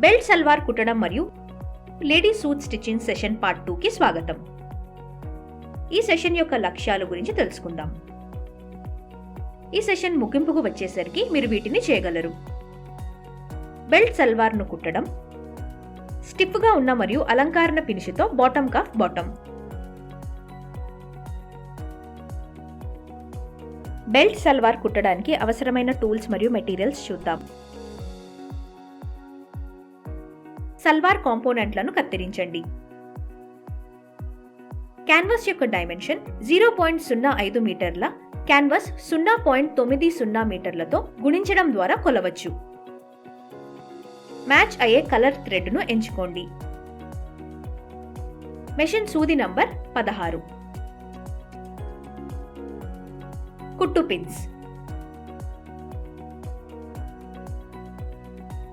Belt salwar కుట్టడం మరియు lady suit stitching session part 2కి స్వాగతం. ఈ సెషన్ యొక్క లక్ష్యాల గురించి తెలుసుకుందాం. ఈ సెషన్ ముగింపుకు వచ్చేసరికి మీరు వీటిని చేయగలరు. బెల్ట్ సల్వార్ను కుట్టడం, స్టిఫ్గా ఉన్న మరియు అలంకరణ ఫినిష్తో bottom cuff bottom. Belt salwar కుట్టడానికి అవసరమైన టూల్స్ మరియు మెటీరియల్స్ చూద్దాం. సల్వార్ కాంపోనెంట్లను కత్తిరించండి. క్యాన్వాస్ యొక్క డైమెన్షన్ 0.05 మీటర్ల క్యాన్వాస్ 0.90 మీటర్లతో గుణించడం ద్వారా కొలవచ్చు. మ్యాచ్ అయ్యే కలర్ థ్రెడ్ను ఎంచుకోండి. మెషిన్ సూది నంబర్ 16. కుట్టు పిన్స్.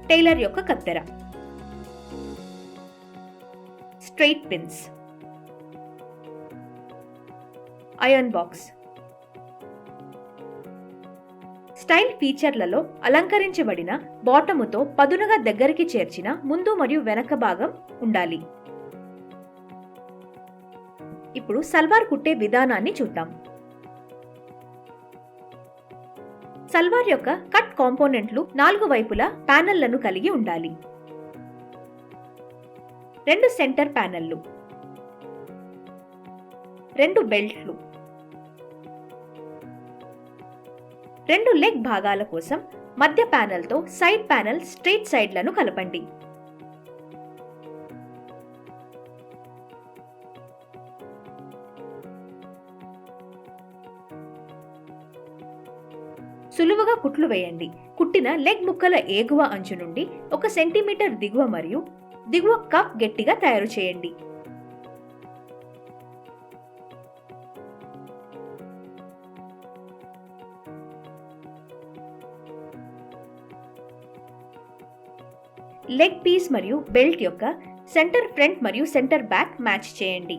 టైలర్ యొక్క కత్తెర. Straight pins. Iron box. Style ఫీచర్లలో అలంకరించబడిన బాటముతో పదునుగా దగ్గరికి చేర్చిన ముందు మరియు వెనక భాగం ఉండాలి. ఇప్పుడు సల్వార్ కుట్టే విధానాన్ని చూద్దాం. సల్వార్ యొక్క కట్ కాంపోనెంట్లు 4 వైపులా ప్యానెల్లను కలిగి ఉండాలి. 2 సెంటర్ ప్యానెల్లు, 2 బెల్ట్లు, 2 లెగ్ భాగాల కోసం మధ్య ప్యానెల్తో సైడ్ ప్యానెల్ స్ట్రెయిట్ సైడ్లను కలపండి. సులువుగా కుట్లు వేయండి. కుట్టిన లెగ్ ముక్కల ఎగువ అంచు నుండి 1 సెంటీమీటర్ దిగువ మరియు దిగువ కప్ గట్టిగా తయారు చేయండి. లెగ్ పీస్ మరియు బెల్ట్ యొక్క సెంటర్ ఫ్రంట్ మరియు సెంటర్ బ్యాక్ మ్యాచ్ చేయండి.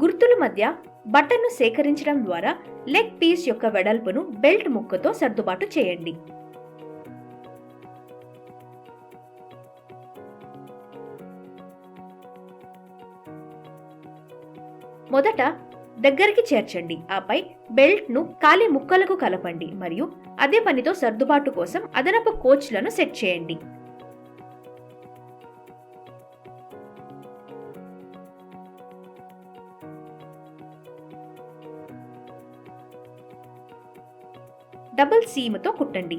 గుర్తుల మధ్య బటన్ను సేకరించడం ద్వారా లెగ్ పీస్ యొక్క వెడల్పును బెల్ట్ ముక్కతో సర్దుబాటు చేయండి. మొదట దగ్గరికి చేర్చండి. ఆపై బెల్ట్ను ఖాళీ ముక్కలకు కలపండి మరియు అదే పనితో సర్దుబాటు కోసం అదనపు కోచ్లను సెట్ చేయండి. డబుల్ సీముతో కుట్టండి.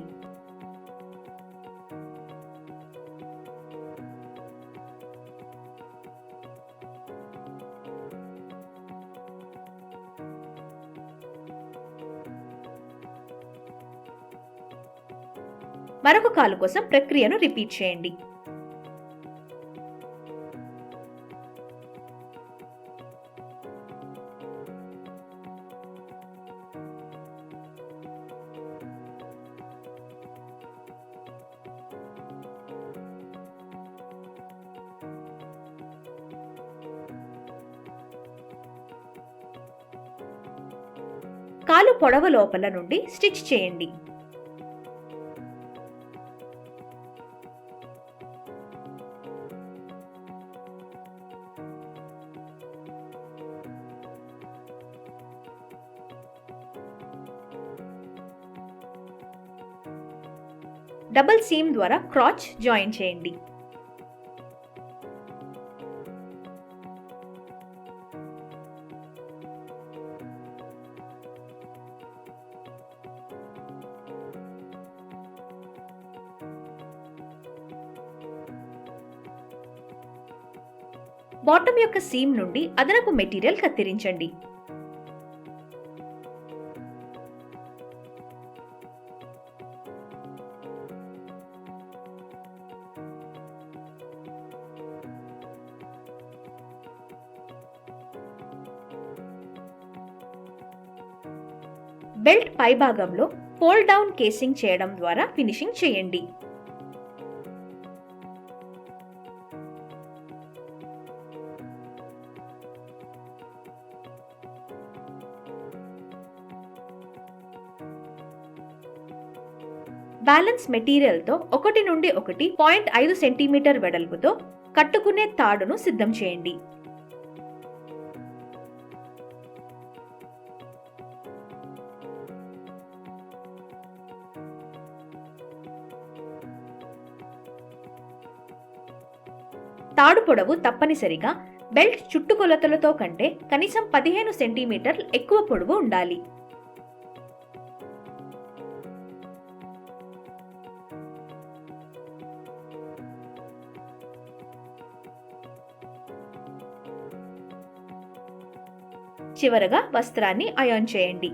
మరొక కాలు కోసం ప్రక్రియను రిపీట్ చేయండి. కాలు పొడవు లోపల నుండి స్టిచ్ చేయండి. డబుల్ సీమ్ ద్వారా క్రాచ్ జాయిన్ చేయండి. బాటమ్ యొక్క సీమ్ నుండి అదనపు మెటీరియల్ కత్తిరించండి. బెల్ట్ పై భాగంలో ఫోల్డ్ డౌన్ కేసింగ్ చేయడం ద్వారా ఫినిషింగ్ చేయండి. బ్యాలెన్స్ మెటీరియల్తో 1 నుండి 1.5 సెంటీమీటర్ వెడల్పుతో కట్టుకునే తాడును సిద్ధం చేయండి. తాడు పొడవు తప్పనిసరిగా బెల్ట్ చుట్టుకొలతలతో కంటే కనీసం 15 సెంటీమీటర్లు ఎక్కువ పొడవు ఉండాలి. చివరగా వస్త్రాన్ని అయాన్ చేయండి.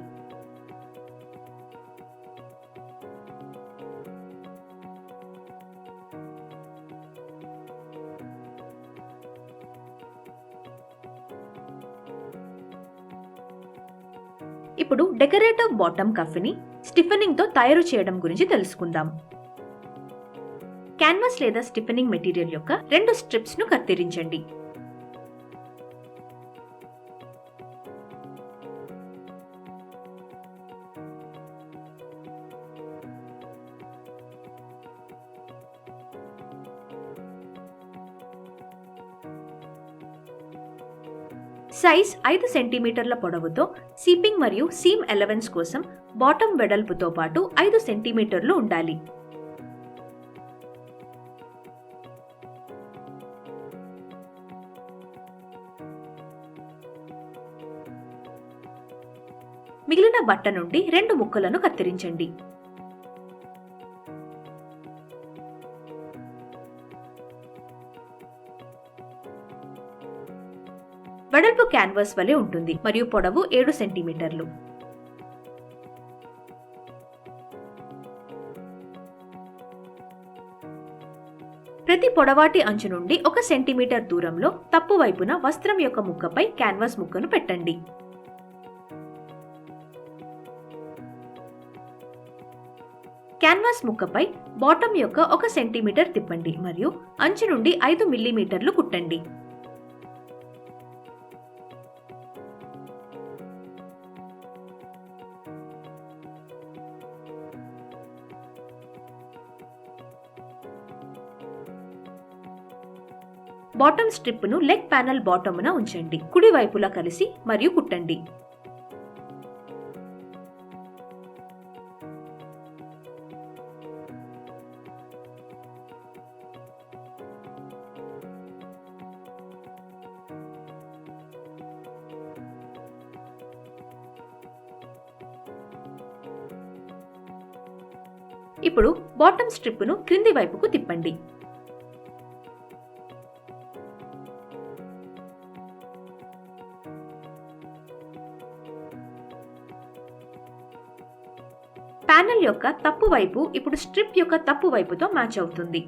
ఇప్పుడు డెకరేటివ్ బాటమ్ కఫ్ని స్టిఫెనింగ్ తో తయారు చేయడం గురించి తెలుసుకుందాం. క్యాన్వాస్ లేదా స్టిఫెనింగ్ మెటీరియల్ యొక్క 2 స్ట్రిప్స్ ను కత్తిరించండి. సైజ్ 5 సెంటీమీటర్ల పొడవుతో సీపింగ్ మరియు సీమ్ ఎలవెన్స్ కోసం బాటమ్ వెడల్పుతో పాటు 5 సెంటీమీటర్లు ఉండాలి. మిగిలిన బట్ట నుండి 2 ముక్కలను కత్తిరించండి. వెడల్పు క్యాన్వాస్ వలె ఉంటుంది మరియు పొడవు 7 సెంటీమీటర్లు. ప్రతి పొడవాటి అంచు నుండి 1 సెంటీమీటర్ దూరంలో తప్పు వైపున వస్త్రం యొక్క ముక్కపై క్యాన్వాస్ ముక్కను పెట్టండి. క్యాన్వాస్ ముక్కపై బాటమ్ యొక్క 1 సెంటీమీటర్ తిప్పండి మరియు అంచు నుండి 5 మిల్లీమీటర్లు కుట్టండి. బాటమ్ స్ట్రిప్ ను లెగ్ ప్యానెల్ బాటమున ఉంచండి. కుడి వైపులా కలిసి మరియు కుట్టండి. ఇప్పుడు బాటమ్ స్ట్రిప్ ను క్రింది వైపుకు తిప్పండి. ప్యానెల్ యొక్క తప్పు వైపు ఇప్పుడు స్ట్రిప్ యొక్క తప్పు వైపుతో మ్యాచ్ అవుతుంది.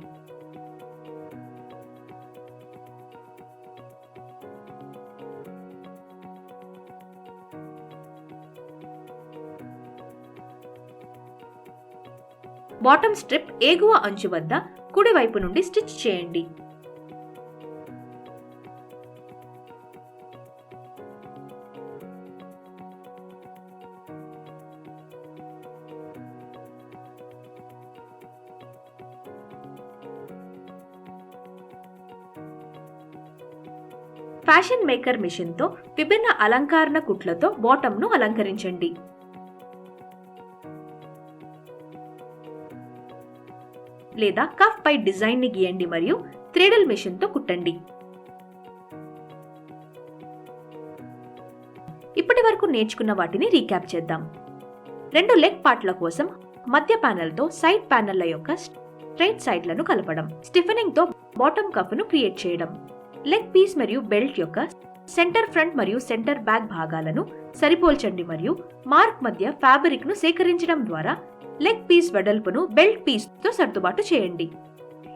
బాటమ్ స్ట్రిప్ ఎగువ అంచు వద్ద కుడి వైపు నుండి స్టిచ్ చేయండి. ఫ్యాషన్ మేకర్ మిషన్ తో విభిన్న అలంకరణ కుట్లతో బాటమ్ ను అలంకరించండి. లేదా కఫ్ పై డిజైన్ ని గీయండి మరియు థ్రెడల్ మిషన్ తో కుట్టండి. ఇప్పటి వరకు నేర్చుకున్న వాటిని రీక్యాప్ చేద్దాం. 2 లెగ్ పార్ట్ల కోసం మధ్య ప్యానెల్ తో సైడ్ ప్యానెల్ల యొక్క స్ట్రైట్ సైడ్లను కలపడం, స్టిఫెనింగ్ తో బాటమ్ కఫ్ ను క్రియేట్ చేయడం, లెగ్ పీస్ మరియు బెల్ట్ యొక్క సెంటర్ ఫ్రంట్ మరియు సెంటర్ బ్యాక్ భాగాలను సరిపోల్చండి మరియు మార్క్ మధ్య ఫ్యాబ్రిక్ ను సేకరించడం ద్వారా లెగ్ పీస్ వెడల్పును బెల్ట్ పీస్ తో సర్దుబాటు చేయండి.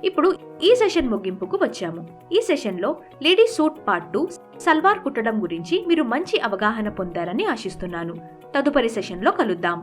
ఇప్పుడు ఈ సెషన్ ముగింపుకు వచ్చాము. ఈ సెషన్ లో లేడీ సూట్ పార్ట్ 2 సల్వార్ కుట్టడం గురించి మీరు మంచి అవగాహన పొందారని ఆశిస్తున్నాను. తదుపరి సెషన్ లో కలుద్దాం.